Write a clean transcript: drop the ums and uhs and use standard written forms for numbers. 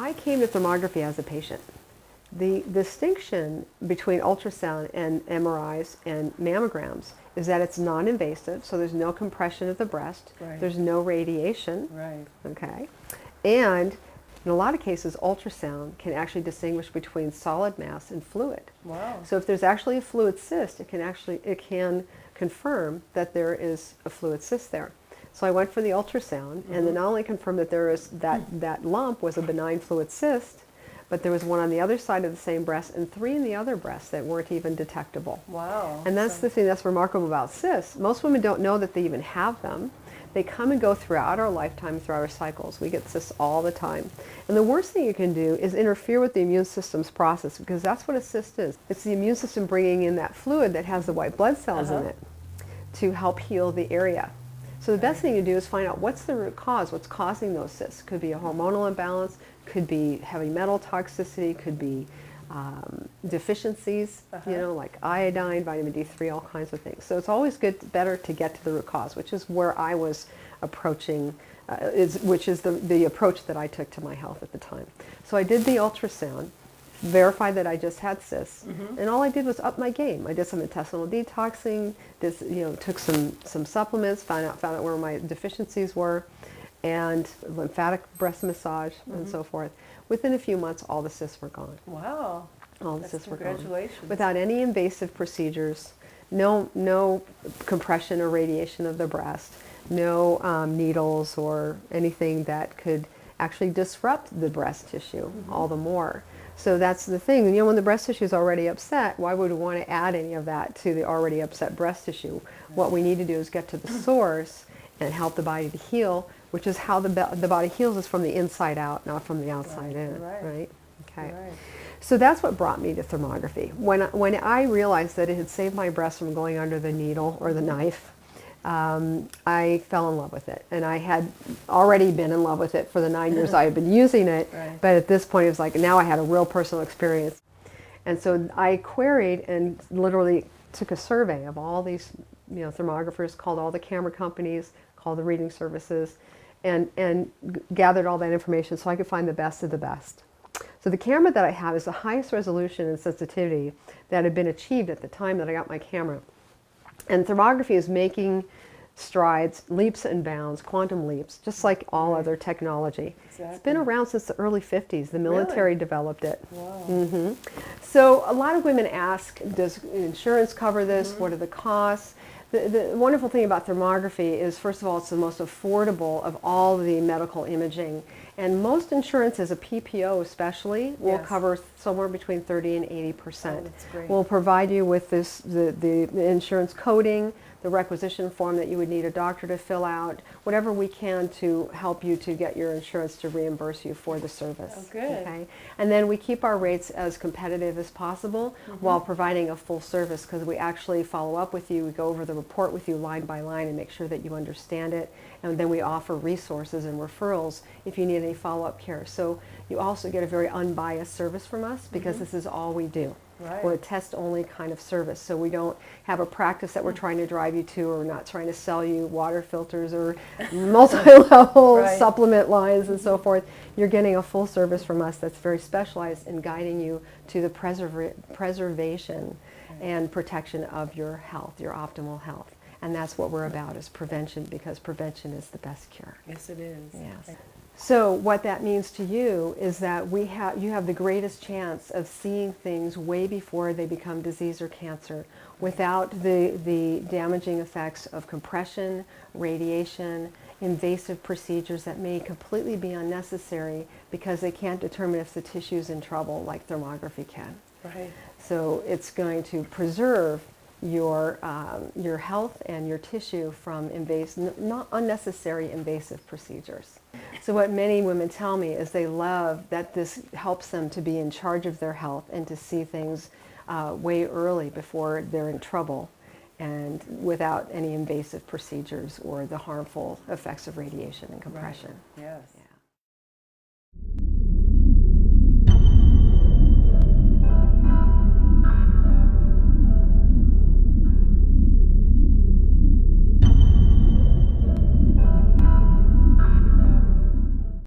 I came to thermography as a patient. The distinction between ultrasound and MRIs and mammograms is that it's non-invasive, so there's no compression of the breast, Right. there's no radiation, Right. okay? And in a lot of cases, ultrasound can actually distinguish between solid mass and fluid. Wow. So if there's actually a fluid cyst, it can confirm that there is a fluid cyst there. So I went for the ultrasound, and then not only confirmed that there is that lump was a benign fluid cyst, but there was one on the other side of the same breast and 3 in the other breast that weren't even detectable. Wow. And that's the thing that's remarkable about cysts. Most women don't know that they even have them. They come and go throughout our lifetime, throughout our cycles. We get cysts all the time. And the worst thing you can do is interfere with the immune system's process, because that's what a cyst is. It's the immune system bringing in that fluid that has the white blood cells in it to help heal the area. So the best thing to do is find out what's the root cause, what's causing those cysts. Could be a hormonal imbalance, could be heavy metal toxicity, could be deficiencies, like iodine, vitamin D3, all kinds of things. So it's always better to get to the root cause, which is where I was approaching, which is the approach that I took to my health at the time. So I did the ultrasound, verified that I just had cysts, and all I did was up my game. I did some intestinal detoxing, took some supplements, found out where my deficiencies were, and lymphatic breast massage and so forth. Within a few months, all the cysts were gone. Wow. All the cysts were gone. Congratulations. Without any invasive procedures, no compression or radiation of the breast, no needles or anything that could actually disrupt the breast tissue all the more. So that's the thing. When the breast tissue is already upset, why would we want to add any of that to the already upset breast tissue? What we need to do is get to the source and help the body to heal, which is how the body heals, is from the inside out, not from the outside in, right? Okay. Right. So that's what brought me to thermography. When I realized that it had saved my breast from going under the needle or the knife, I fell in love with it. And I had already been in love with it for the 9 years I had been using it, but at this point it was like, now I had a real personal experience. And so I queried and literally took a survey of all these thermographers, called all the camera companies, called the reading services, and gathered all that information so I could find the best of the best. So the camera that I have is the highest resolution and sensitivity that had been achieved at the time that I got my camera. And thermography is making strides, leaps and bounds, quantum leaps, just like all other technology. Exactly. It's been around since the early 50s. The military developed it. Wow. So a lot of women ask, does insurance cover this? What are the costs? The wonderful thing about thermography is, first of all, it's the most affordable of all the medical imaging. And most insurances, a PPO especially, will cover somewhere between 30 and 80%. Oh, that's great. We'll provide you with the insurance coding, the requisition form that you would need a doctor to fill out, whatever we can to help you to get your insurance to reimburse you for the service. Oh, good. Okay? And then we keep our rates as competitive as possible while providing a full service, because we actually follow up with you, we go over the report with you line by line and make sure that you understand it, and then we offer resources and referrals if you need any follow-up care. So you also get a very unbiased service from us, because this is all we do. Right. We're a test-only kind of service, so we don't have a practice that we're trying to drive you to, or we're not trying to sell you water filters or multi-level supplement lines and so forth. You're getting a full service from us that's very specialized in guiding you to the preservation and protection of your health, your optimal health. And that's what we're about, is prevention, because prevention is the best cure. Yes, it is. Yes. So what that means to you is that you have the greatest chance of seeing things way before they become disease or cancer, without the damaging effects of compression, radiation, invasive procedures that may completely be unnecessary because they can't determine if the tissue is in trouble like thermography can. Right. So it's going to preserve your health and your tissue from not unnecessary invasive procedures. So what many women tell me is they love that this helps them to be in charge of their health and to see things way early before they're in trouble, and without any invasive procedures or the harmful effects of radiation and compression. Right. Yes.